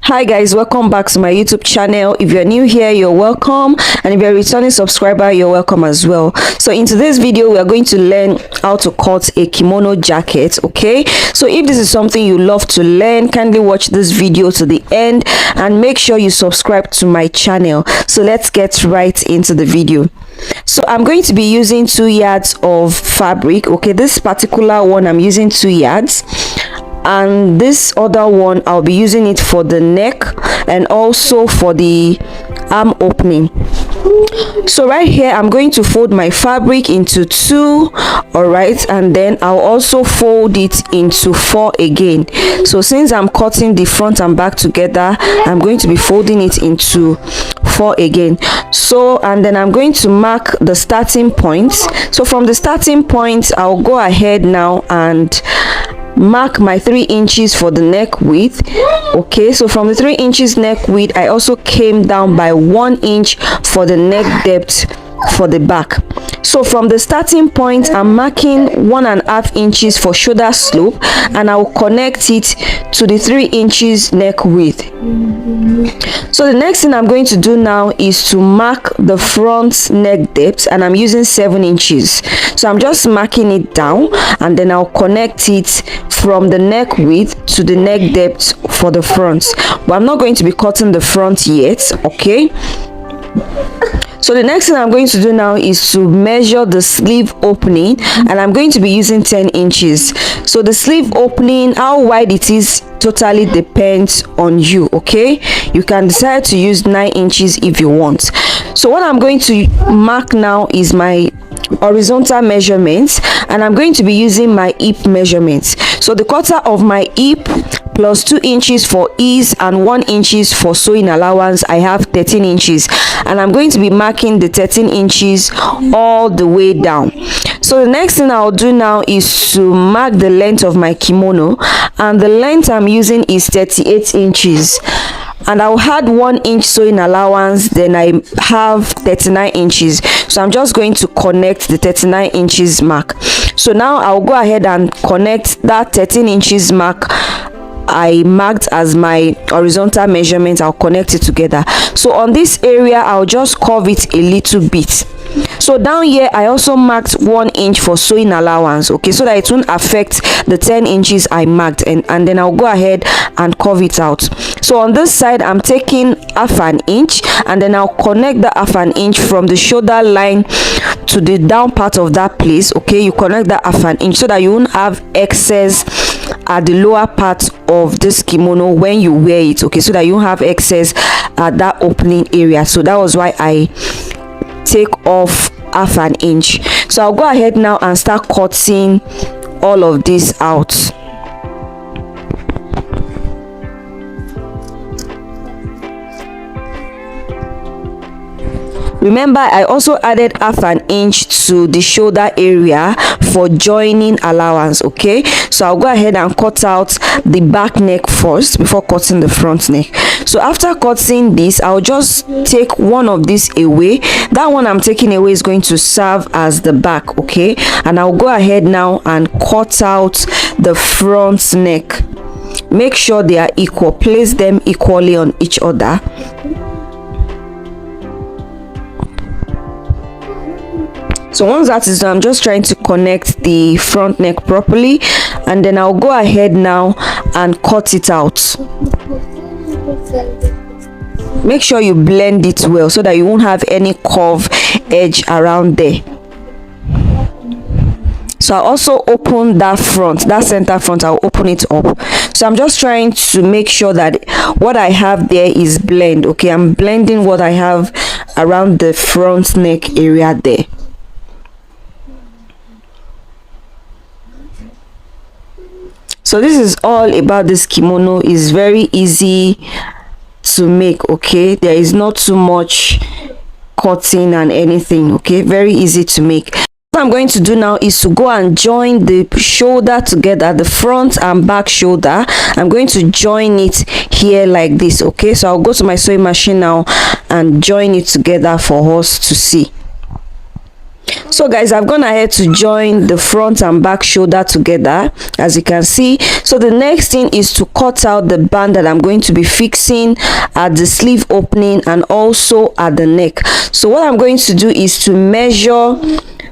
Hi guys, welcome back to my YouTube channel. If you're new here, you're welcome, and if you're a returning subscriber, you're welcome as well. So in today's video, we are going to learn how to cut a kimono jacket. Okay, so if this is something you love to learn, kindly watch this video to the end and make sure you subscribe to my channel. So let's get right into the video. So I'm going to be using 2 yards of fabric. Okay, this particular one I'm using 2 yards, and this other one I'll be using it for the neck and also for the arm opening. So right here I'm going to fold my fabric into 2, all right, and then I'll also fold it into 4 again. So since I'm cutting the front and back together, I'm going to be folding it into 4 again. So, and then I'm going to mark the starting point. So from the starting point, I'll go ahead now and mark my 3 inches for the neck width. Okay, so from the 3 inches neck width, I also came down by 1 inch for the neck depth for the back. So from the starting point, I'm marking 1.5 inches for shoulder slope, and I will connect it to the 3 inches neck width. So the next thing I'm going to do now is to mark the front neck depth, and I'm using 7 inches. So I'm just marking it down, and then I'll connect it from the neck width to the neck depth for the front. But I'm not going to be cutting the front yet. Okay, so the next thing I'm going to do now is to measure the sleeve opening, and I'm going to be using 10 inches. So the sleeve opening, how wide it is, totally depends on you. Okay, you can decide to use 9 inches if you want. So what I'm going to mark now is my horizontal measurements, and I'm going to be using my hip measurements. So the quarter of my hip plus 2 inches for ease and 1 inches for sewing allowance, I have 13 inches, and I'm going to be marking the 13 inches all the way down. So the next thing I'll do now is to mark the length of my kimono, and the length I'm using is 38 inches, and I'll add 1 inch sewing allowance, then I have 39 inches. So I'm just going to connect the 39 inches mark. So now I'll go ahead and connect that 13 inches mark I marked as my horizontal measurement. I'll connect it together. So on this area, I'll just curve it a little bit. So down here, I also marked 1 inch for sewing allowance, okay, so that it won't affect the 10 inches I marked, and then I'll go ahead and curve it out. So on this side, I'm taking 1/2 inch, and then I'll connect the 1/2 inch from the shoulder line to the down part of that place. Okay, you connect that 1/2 inch so that you won't have excess at the lower part of this kimono when you wear it. Okay, so that you won't have excess at that opening area. So that was why I take off 1/2 inch. So I'll go ahead now and start cutting all of this out. Remember, I also added 1/2 inch to the shoulder area for joining allowance. Okay, so I'll go ahead and cut out the back neck first before cutting the front neck. So after cutting this, I'll just take one of these away. That one I'm taking away is going to serve as the back. Okay, and I'll go ahead now and cut out the front neck. Make sure they are equal, place them equally on each other. So once that is done, I'm just trying to connect the front neck properly, and then I'll go ahead now and cut it out. Make sure you blend it well so that you won't have any curve edge around there. So I'll also open that front, that center front, I'll open it up. So I'm just trying to make sure that what I have there is blend. Okay, I'm blending what I have around the front neck area there. So this is all about this kimono. It's very easy to make. Okay, there is not too much cutting and anything. Okay, very easy to make. What I'm going to do now is to go and join the shoulder together, the front and back shoulder. I'm going to join it here like this. Okay, so I'll go to my sewing machine now and join it together for us to see. So guys, I've gone ahead to join the front and back shoulder together, as you can see. So the next thing is to cut out the band that I'm going to be fixing at the sleeve opening and also at the neck. So what I'm going to do is to measure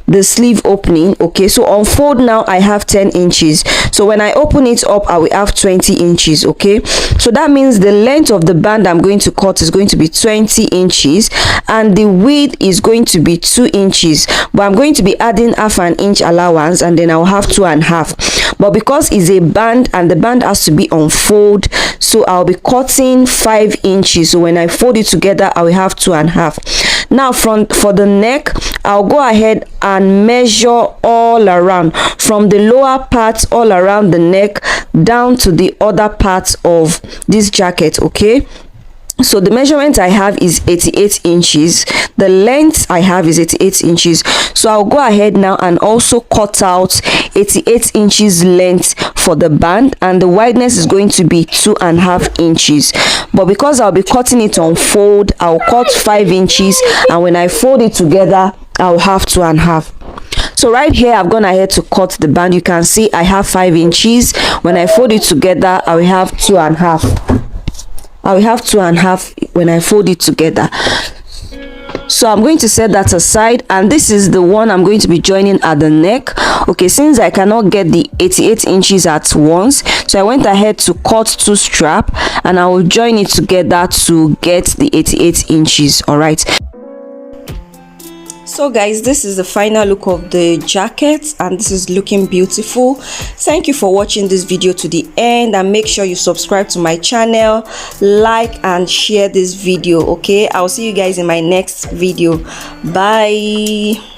the sleeve opening. Okay, so on fold now I have 10 inches, so when I open it up I will have 20 inches. Okay, so that means the length of the band I'm going to cut is going to be 20 inches and the width is going to be 2 inches, but I'm going to be adding half an inch allowance and then I'll have 2.5. But because it's a band and the band has to be on fold, so I'll be cutting 5 inches. So when I fold it together I will have 2.5. Now for the neck, I'll go ahead and measure all around, from the lower part all around the neck down to the other parts of this jacket. Okay, so the measurement I have is 88 inches. The length I have is 88 inches. So I'll go ahead now and also cut out 88 inches length for the band, and the wideness is going to be 2.5 inches. But because I'll be cutting it on fold, I'll cut 5 inches, and when I fold it together I'll have 2.5. So right here I've gone ahead to cut the band. You can see I have 5 inches. When I fold it together I will have 2.5. I will have 2.5 when I fold it together. So I'm going to set that aside, and this is the one I'm going to be joining at the neck. Okay, since I cannot get the 88 inches at once, so I went ahead to cut 2 straps and I will join it together to get the 88 inches. All right. So guys, this is the final look of the jacket and this is looking beautiful. Thank you for watching this video to the end, and make sure you subscribe to my channel, like and share this video. Okay, I'll see you guys in my next video. Bye.